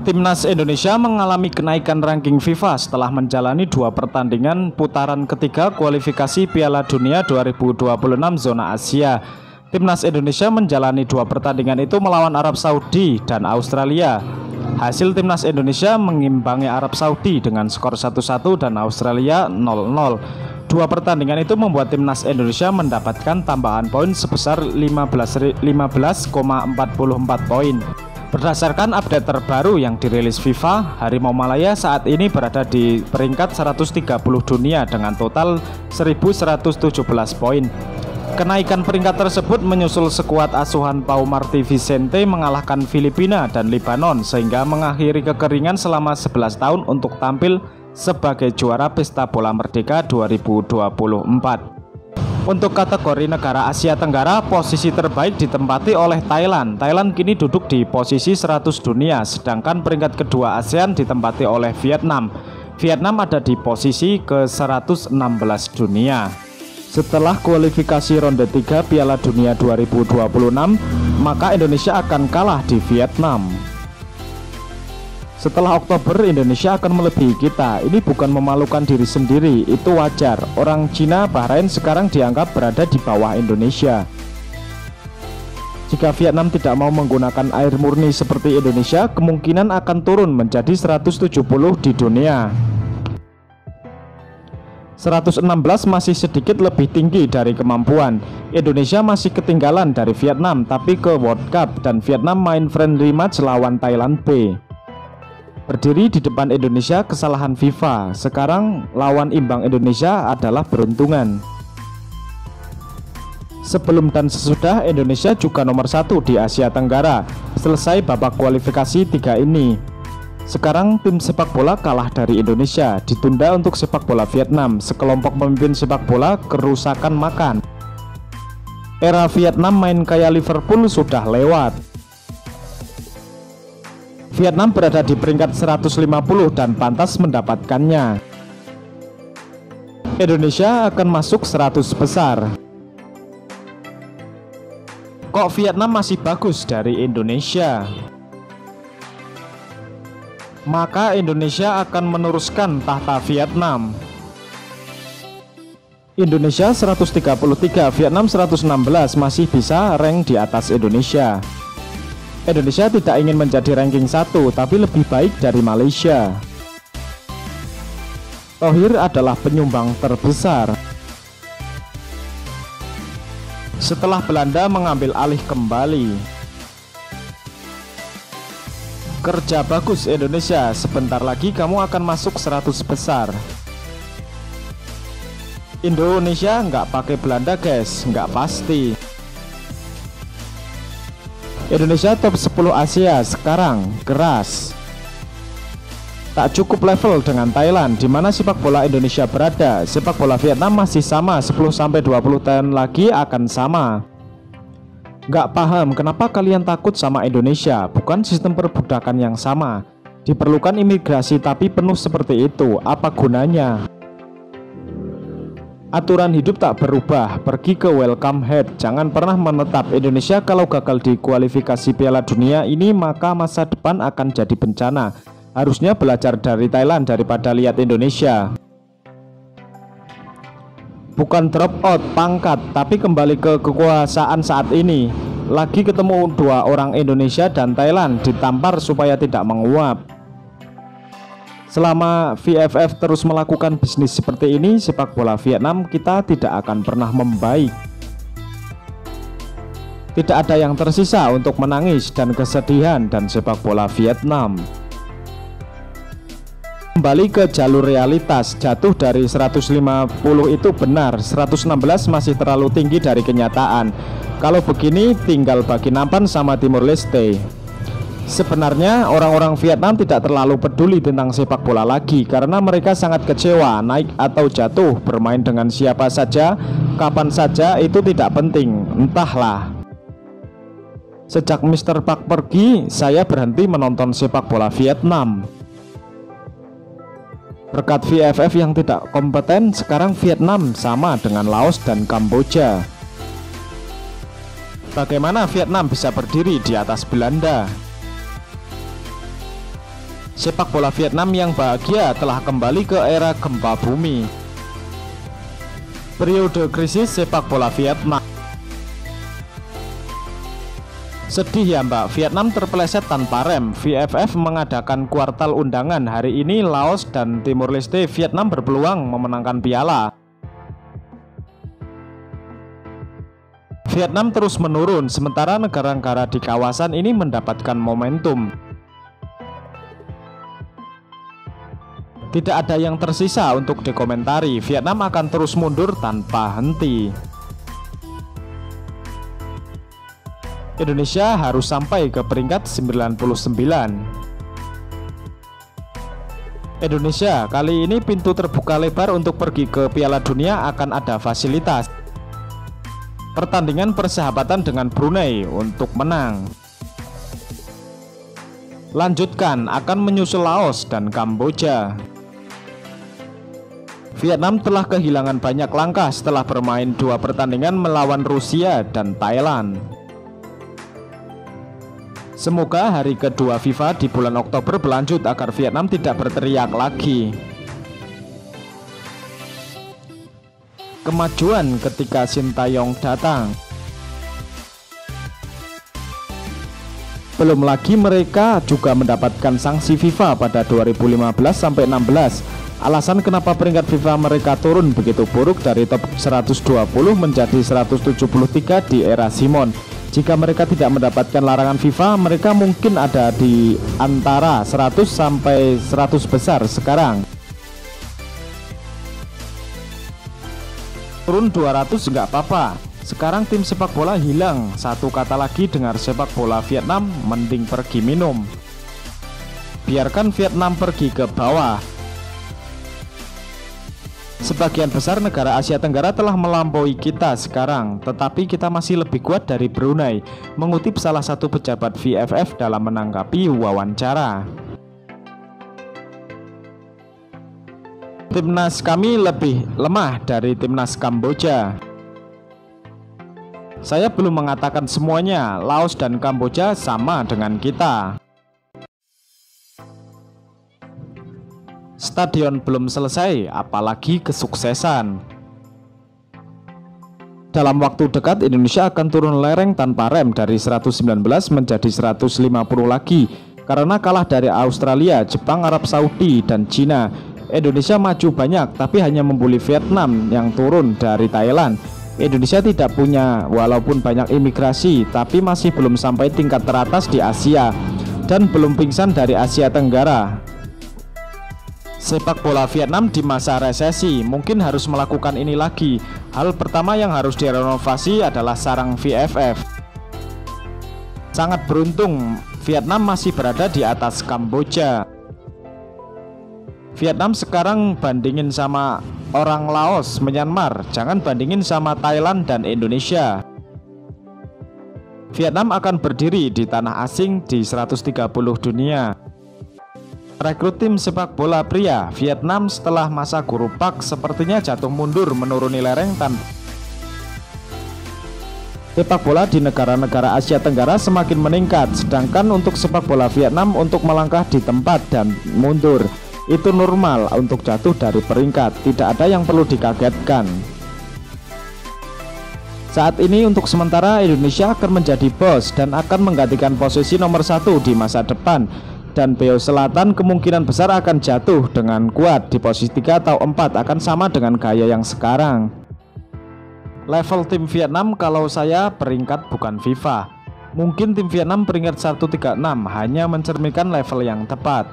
Timnas Indonesia mengalami kenaikan ranking FIFA setelah menjalani 2 pertandingan putaran ketiga kualifikasi Piala Dunia 2026 zona Asia. Timnas Indonesia menjalani 2 pertandingan itu melawan Arab Saudi dan Australia. Hasil Timnas Indonesia mengimbangi Arab Saudi dengan skor 1-1 dan Australia 0-0. 2 pertandingan itu membuat Timnas Indonesia mendapatkan tambahan poin sebesar 15,44 poin. Berdasarkan update terbaru yang dirilis FIFA, Harimau Malaya saat ini berada di peringkat 130 dunia dengan total 1117 poin. Kenaikan peringkat tersebut menyusul skuad asuhan Pau Marti Vicente mengalahkan Filipina dan Lebanon sehingga mengakhiri kekeringan selama 11 tahun untuk tampil sebagai juara Pesta Bola Merdeka 2024. Untuk kategori negara Asia Tenggara, posisi terbaik ditempati oleh Thailand. Thailand kini duduk di posisi 100 dunia, sedangkan peringkat kedua ASEAN ditempati oleh Vietnam. Vietnam ada di posisi ke-116 dunia. Setelah kualifikasi ronde 3 Piala Dunia 2026, maka Indonesia akan kalah di Vietnam. Setelah Oktober, Indonesia akan melebihi kita. Ini bukan memalukan diri sendiri, itu wajar. Orang Cina, Bahrain sekarang dianggap berada di bawah Indonesia. Jika Vietnam tidak mau menggunakan air murni seperti Indonesia, kemungkinan akan turun menjadi 170 di dunia. 116 masih sedikit lebih tinggi dari kemampuan. Indonesia masih ketinggalan dari Vietnam, tapi ke World Cup dan Vietnam main friendly match lawan Thailand B. Berdiri di depan Indonesia kesalahan FIFA. Sekarang lawan imbang Indonesia adalah beruntungan. Sebelum dan sesudah, Indonesia juga nomor 1 di Asia Tenggara. Selesai babak kualifikasi 3 ini. Sekarang tim sepak bola kalah dari Indonesia. Ditunda untuk sepak bola Vietnam. Sekelompok pemimpin sepak bola kerusakan makan. Era Vietnam main kayak Liverpool sudah lewat. Vietnam berada di peringkat 150 dan pantas mendapatkannya. Indonesia akan masuk 100 besar. Kok Vietnam masih bagus dari Indonesia? Maka Indonesia akan meneruskan tahta Vietnam. Indonesia 133, Vietnam 116, masih bisa rank di atas Indonesia. Indonesia tidak ingin menjadi ranking 1, tapi lebih baik dari Malaysia. Thohir adalah penyumbang terbesar. Setelah Belanda mengambil alih kembali. Kerja bagus Indonesia, sebentar lagi kamu akan masuk 100 besar. Indonesia nggak pakai Belanda guys, nggak pasti. Indonesia top 10 Asia sekarang, keras. Tak cukup level dengan Thailand, di mana sepak bola Indonesia berada. Sepak bola Vietnam masih sama, 10-20 tahun lagi akan sama. Gak paham kenapa kalian takut sama Indonesia, bukan sistem perbudakan yang sama. Diperlukan imigrasi tapi penuh seperti itu, apa gunanya? Aturan hidup tak berubah, pergi ke welcome head, jangan pernah menetap. Indonesia kalau gagal di kualifikasi Piala Dunia ini maka masa depan akan jadi bencana. Harusnya belajar dari Thailand daripada lihat Indonesia. Bukan drop out pangkat, tapi kembali ke kekuasaan saat ini. Lagi ketemu 2 orang Indonesia dan Thailand, ditampar supaya tidak menguap. Selama VFF terus melakukan bisnis seperti ini, sepak bola Vietnam kita tidak akan pernah membaik. Tidak ada yang tersisa untuk menangis dan kesedihan dan sepak bola Vietnam. Kembali ke jalur realitas, jatuh dari 150 itu benar, 116 masih terlalu tinggi dari kenyataan. Kalau begini tinggal bagi nampan sama Timur Leste. Sebenarnya orang-orang Vietnam tidak terlalu peduli tentang sepak bola lagi karena mereka sangat kecewa, naik atau jatuh, bermain dengan siapa saja, kapan saja itu tidak penting, entahlah. Sejak Mr. Park pergi, saya berhenti menonton sepak bola Vietnam. Berkat VFF yang tidak kompeten, sekarang Vietnam sama dengan Laos dan Kamboja. Bagaimana Vietnam bisa berdiri di atas Belanda? Sepak bola Vietnam yang bahagia telah kembali ke era gempa bumi. Periode krisis sepak bola Vietnam. Sedih ya Mbak, Vietnam terpeleset tanpa rem. VFF mengadakan kuartal undangan. Hari ini Laos dan Timur Leste Vietnam berpeluang memenangkan piala. Vietnam terus menurun, sementara negara-negara di kawasan ini mendapatkan momentum. Tidak ada yang tersisa untuk dikomentari. Vietnam akan terus mundur tanpa henti. Indonesia harus sampai ke peringkat 99. Indonesia kali ini pintu terbuka lebar untuk pergi ke Piala Dunia. Akan ada fasilitas pertandingan persahabatan dengan Brunei untuk menang. Lanjutkan, akan menyusul Laos dan Kamboja. Vietnam telah kehilangan banyak langkah setelah bermain 2 pertandingan melawan Rusia dan Thailand. Semoga hari kedua FIFA di bulan Oktober berlanjut agar Vietnam tidak berteriak lagi. Kemajuan ketika Sintayong datang. Belum lagi mereka juga mendapatkan sanksi FIFA pada 2015-16. Alasan kenapa peringkat FIFA mereka turun begitu buruk dari top 120 menjadi 173 di era Simon. Jika mereka tidak mendapatkan larangan FIFA, mereka mungkin ada di antara 100 sampai 100 besar sekarang. Turun 200 nggak apa-apa. Sekarang tim sepak bola hilang. Satu kata lagi, dengar sepak bola Vietnam, mending pergi minum. Biarkan Vietnam pergi ke bawah. Sebagian besar negara Asia Tenggara telah melampaui kita sekarang, tetapi kita masih lebih kuat dari Brunei, mengutip salah satu pejabat VFF dalam menanggapi wawancara. Timnas kami lebih lemah dari timnas Kamboja. Saya belum mengatakan semuanya, Laos dan Kamboja sama dengan kita. Stadion belum selesai, apalagi kesuksesan. Dalam waktu dekat Indonesia akan turun lereng tanpa rem dari 119 menjadi 150 lagi karena kalah dari Australia, Jepang, Arab Saudi, dan Cina. Indonesia maju banyak tapi hanya membuli Vietnam yang turun dari Thailand. Indonesia tidak punya, walaupun banyak imigrasi, tapi masih belum sampai tingkat teratas di Asia dan belum pingsan dari Asia Tenggara. Sepak bola Vietnam di masa resesi mungkin harus melakukan ini lagi. Hal pertama yang harus direnovasi adalah sarang VFF. Sangat beruntung Vietnam masih berada di atas Kamboja. Vietnam sekarang bandingin sama orang Laos, Myanmar, jangan bandingin sama Thailand dan Indonesia. Vietnam akan berdiri di tanah asing di 130 dunia. Rekrut tim sepak bola pria Vietnam setelah masa Guru Park sepertinya jatuh mundur menuruni lereng tanpa. Sepak bola di negara-negara Asia Tenggara semakin meningkat, sedangkan untuk sepak bola Vietnam untuk melangkah di tempat dan mundur. Itu normal untuk jatuh dari peringkat, tidak ada yang perlu dikagetkan. Saat ini untuk sementara Indonesia akan menjadi bos dan akan menggantikan posisi nomor 1 di masa depan. Dan Beo Selatan kemungkinan besar akan jatuh dengan kuat di posisi 3 atau 4, akan sama dengan gaya yang sekarang. Level tim Vietnam kalau saya peringkat bukan FIFA. Mungkin tim Vietnam peringkat 136 hanya mencerminkan level yang tepat.